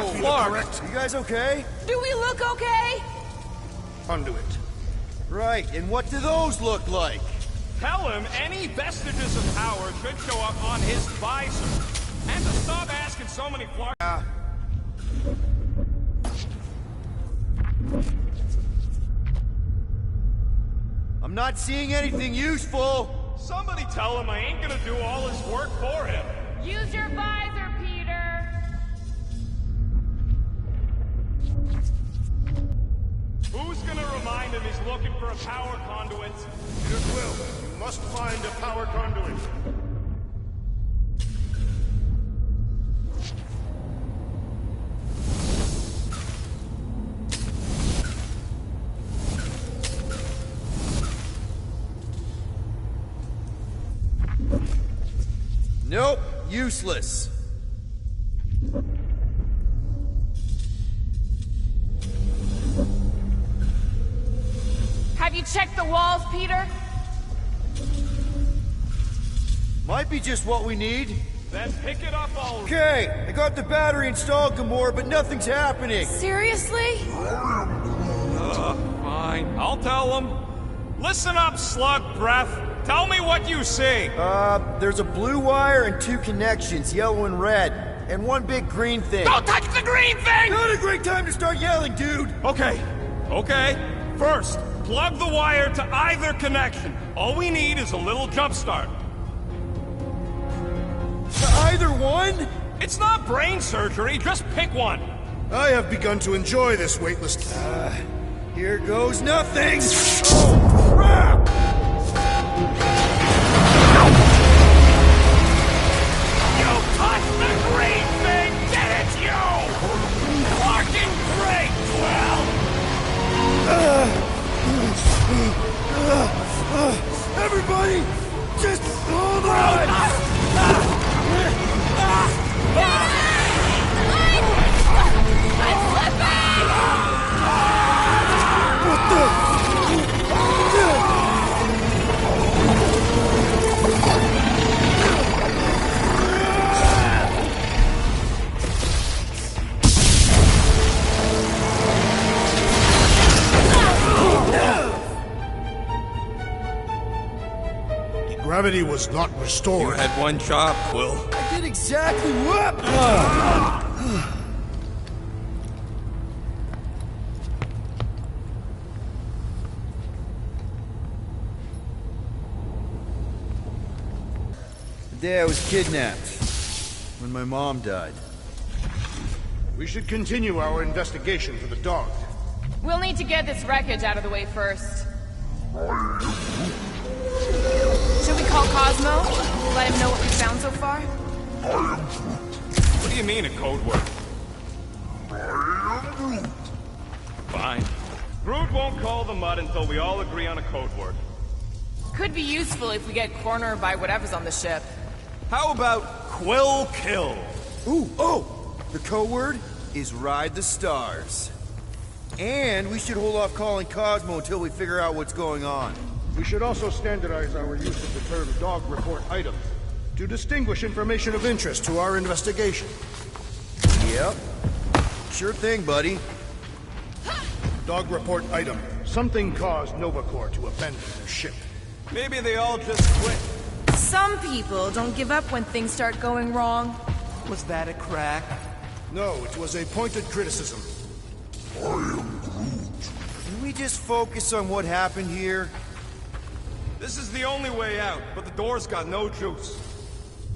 Clark! You guys okay? Do we look okay? Conduit. Right, and what do those look like? Tell him any vestiges of power should show up on his visor. And to stop asking so many Clark... I'm not seeing anything useful. Somebody tell him I ain't gonna do all his work for him. Use your visor, Peter. Who's gonna remind him he's looking for a power conduit? Peter Quill, you must find a power conduit. Nope, useless. Have you checked the walls, Peter? Might be just what we need. Then pick it up already. Okay, I got the battery installed, Gamora, but nothing's happening. Seriously? Fine, I'll tell him. Listen up, slug breath. Tell me what you see. There's a blue wire and 2 connections, yellow and red, and 1 big green thing. Don't touch the green thing! Not a great time to start yelling, dude! Okay. First, plug the wire to either connection. All we need is a little jump start. To either one? It's not brain surgery, just pick one. I have begun to enjoy this weightless... Here goes nothing! Oh, crap! You touched the green thing! Did it, you? Fucking great, Quill! Everybody, just hold on! I'm slipping! What the? Gravity was not You restored. had one job, Quill. I did exactly what? The day I was kidnapped, when my mom died. We should continue our investigation for the dog. We'll need to get this wreckage out of the way first. Should we call Cosmo? Let him know what we found so far? What do you mean, a code word? Fine. Groot won't call the mud until we all agree on a code word. Could be useful if we get cornered by whatever's on the ship. How about Quill Kill? Ooh, the code word is Ride the Stars. And we should hold off calling Cosmo until we figure out what's going on. We should also standardize our use of the term dog report item to distinguish information of interest to our investigation. Yep. Sure thing, buddy. Dog report item. Something caused Nova Corps to abandon their ship. Maybe they all just quit. Some people don't give up when things start going wrong. Was that a crack? No, it was a pointed criticism. Can we just focus on what happened here? This is the only way out, but the door's got no juice.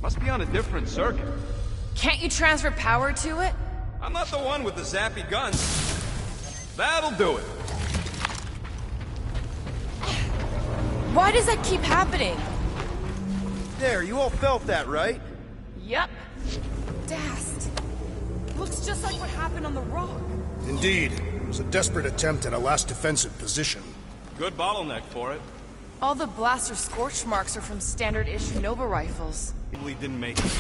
Must be on a different circuit. Can't you transfer power to it? I'm not the one with the zappy guns. That'll do it. Why does that keep happening? There, you all felt that, right? Yup. Dast. Looks just like what happened on the rock. Indeed, it was a desperate attempt at a last defensive position. Good bottleneck for it. All the blaster scorch marks are from standard issue Nova rifles. Probably didn't make it.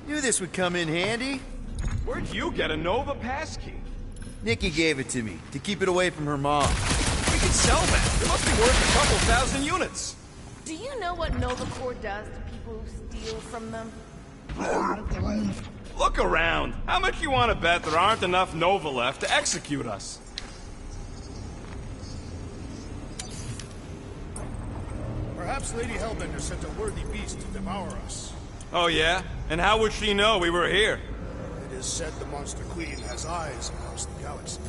Knew this would come in handy. Where'd you get a Nova passkey? Nikki gave it to me, to keep it away from her mom. We could sell that. It must be worth a couple thousand units. Do you know what Nova Corps does to people who steal from them? Look around. How much you want to bet there aren't enough Nova left to execute us? Perhaps Lady Hellbender sent a worthy beast to devour us. Oh yeah? And how would she know we were here? It is said the Monster Queen has eyes across the galaxy.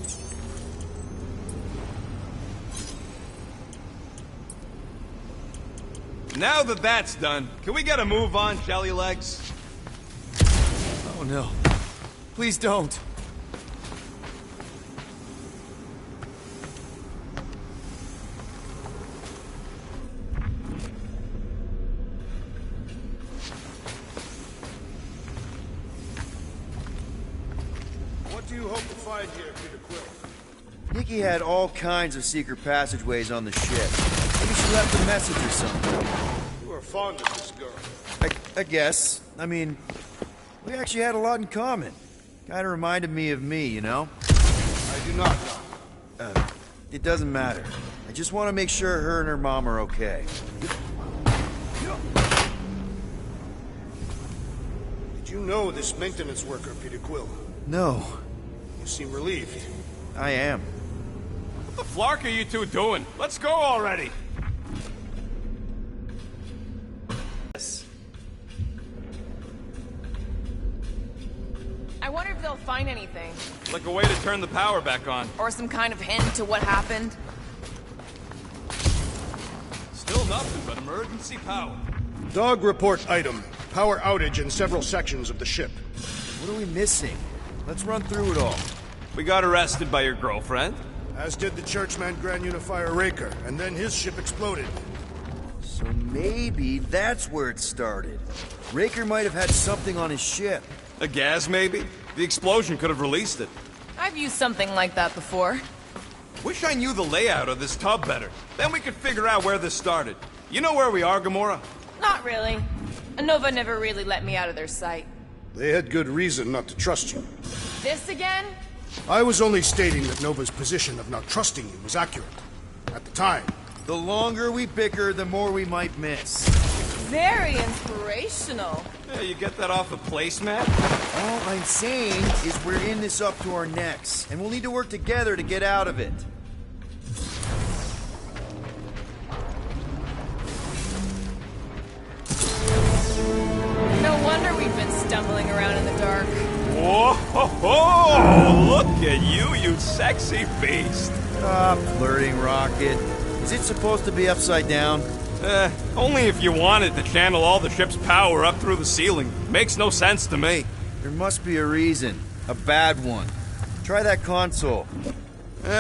Now that that's done, can we get a move on, Jelly Legs? Oh no. Please don't. What do you hope to find here, Peter Quill? Nikki had all kinds of secret passageways on the ship. Maybe she left a message or something. You are fond of this girl. I guess. I mean, we actually had a lot in common. Kinda reminded me of me, you know? I do not know. It doesn't matter. I just want to make sure her and her mom are okay. Did you know this maintenance worker, Peter Quill? No, You seem relieved. I am. What the flark are you two doing? Let's go already! Yes. I wonder if they'll find anything. Like a way to turn the power back on. Or some kind of hint to what happened. Still nothing but emergency power. Dog report item. Power outage in several sections of the ship. What are we missing? Let's run through it all. We got arrested by your girlfriend. As did the Churchman Grand Unifier Raker, and then his ship exploded. So maybe that's where it started. Raker might have had something on his ship. A gas, maybe? The explosion could have released it. I've used something like that before. Wish I knew the layout of this tub better. Then we could figure out where this started. You know where we are, Gamora? Not really. Nova never really let me out of their sight. They had good reason not to trust you. This again? I was only stating that Nova's position of not trusting you was accurate. At the time. The longer we bicker, the more we might miss. Very inspirational. Yeah, you get that off a placemat? All I'm saying is we're in this up to our necks, and we'll need to work together to get out of it. No wonder we've been stumbling around in the dark. Whoa! Ho, ho! Look at you sexy beast! Stop flirting, Rocket. Is it supposed to be upside down? Only if you wanted to channel all the ship's power up through the ceiling. Makes no sense to me. There must be a reason. A bad one. Try that console.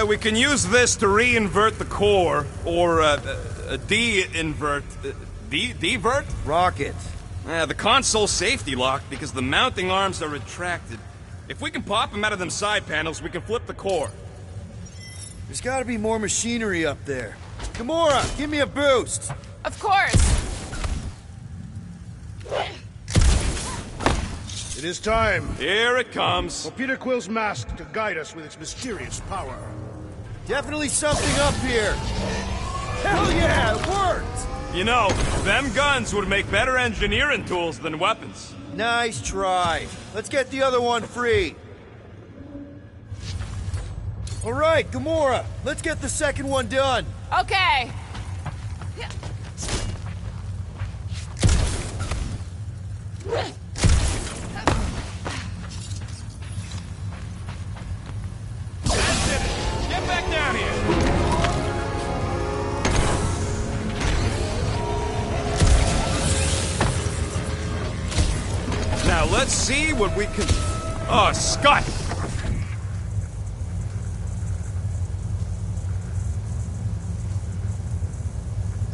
We can use this to re-invert the core, or, de-invert... Divert? Rocket. The console's safety locked because the mounting arms are retracted. If we can pop them out of them side panels, we can flip the core. There's gotta be more machinery up there. Gamora, give me a boost! Of course! It is time Here it comes. for Peter Quill's mask to guide us with its mysterious power. Definitely something up here! Hell yeah, it worked! You know, them guns would make better engineering tools than weapons. Nice try. Let's get the other one free. All right, Gamora, let's get the second one done. Okay. That's it. Get back down here. Now let's see what we can... Oh, Scott!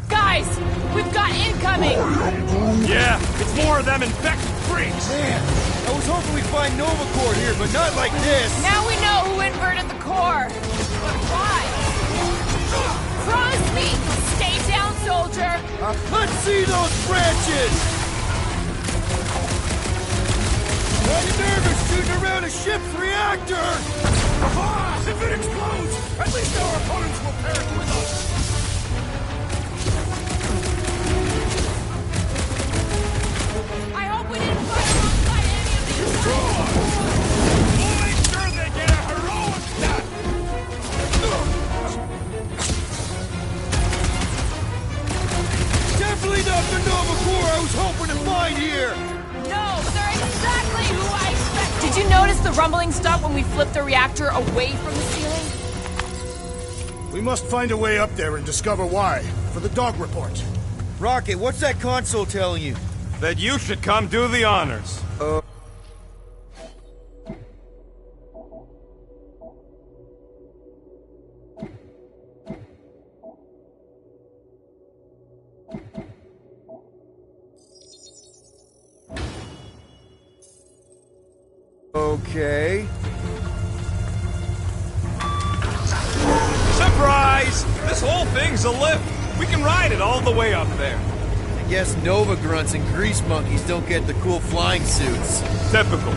Guys, we've got incoming! Yeah, it's more of them infected freaks! Man, I was hoping we'd find Nova Corps here, but not like this. Now we know who inverted the core. But why? Promise me you'll stay down, soldier! Let's see those branches! Why are you nervous shooting around a ship's reactor? Ah! If it explodes, at least our opponents will perish with us! I hope we didn't find We'll make sure they get a heroic death! Definitely not the Nova Corps I was hoping to find here! No, but they're exactly who I expected! Did you notice the rumbling stop when we flipped the reactor away from the ceiling? We must find a way up there and discover why, for the dog report. Rocket, what's that console telling you? That you should come do the honors. Okay. Surprise! This whole thing's a lift. We can ride it all the way up there. I guess Nova grunts and grease monkeys don't get the cool flying suits. Typical.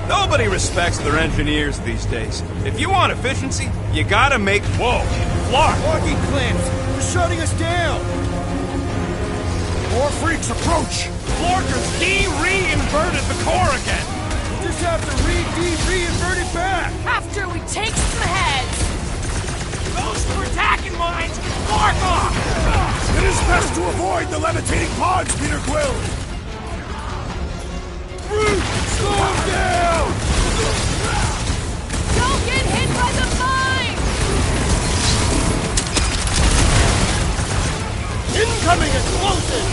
Nobody respects their engineers these days. If you want efficiency, you gotta make... Whoa! Clark! Walking clamps! They're shutting us down! More freaks approach! Florker's de-reinverted the core again! We'll just have to reinvert it back! After we take some heads! Those two attacking mines! Clark off! It is best to avoid the levitating pods, Peter Quill! Slow down! Don't get hit by the mine! Incoming explosive!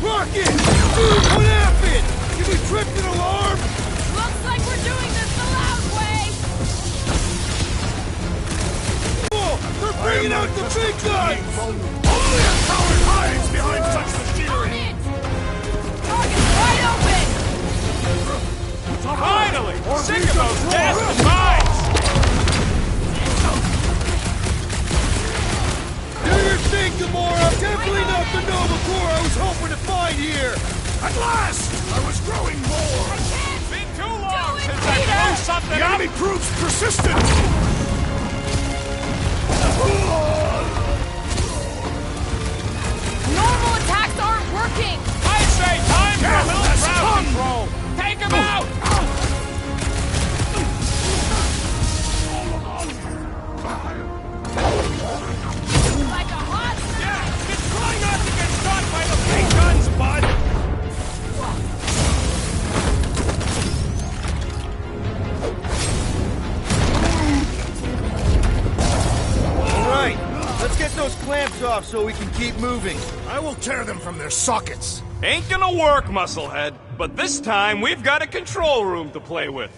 Rocket! Dude, what happened? Did we trip an alarm? Looks like we're doing this the loud way! Whoa! They're bringing out the big guns! Only a coward hides behind such On machinery! it! Target's wide open! Finally! Sick of those bastard mines! Do your thing, Gamora! Definitely not the Nova Corps I was hoping to find here! At last! I was growing more! Been too long Do it, since I Peter! blew something The up! enemy proves persistent! Normal attacks aren't working! I say time for a little Yes, crowd come! control! Take him out! Like a hot Yeah, just try not to get shot by the big guns, bud! Alright, let's get those clamps off so we can keep moving. I will tear them from their sockets! Ain't gonna work, Musclehead. But this time, we've got a control room to play with.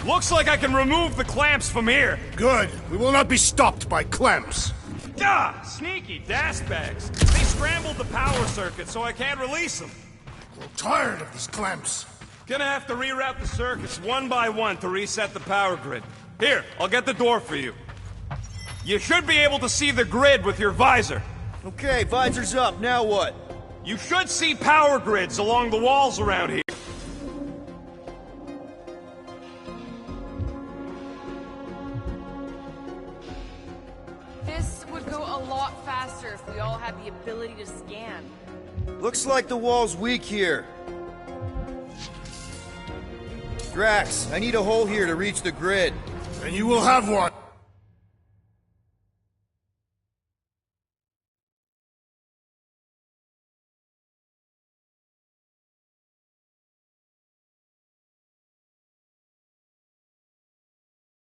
Looks like I can remove the clamps from here. Good. We will not be stopped by clamps. Ah, sneaky bags. They scrambled the power circuit, so I can't release them. I'm tired of these clamps. Gonna have to reroute the circuits one by one to reset the power grid. Here, I'll get the door for you. You should be able to see the grid with your visor. Okay, visor's up, now what? You should see power grids along the walls around here. This would go a lot faster if we all had the ability to scan. Looks like the wall's weak here. Drax, I need a hole here to reach the grid. And you will have one.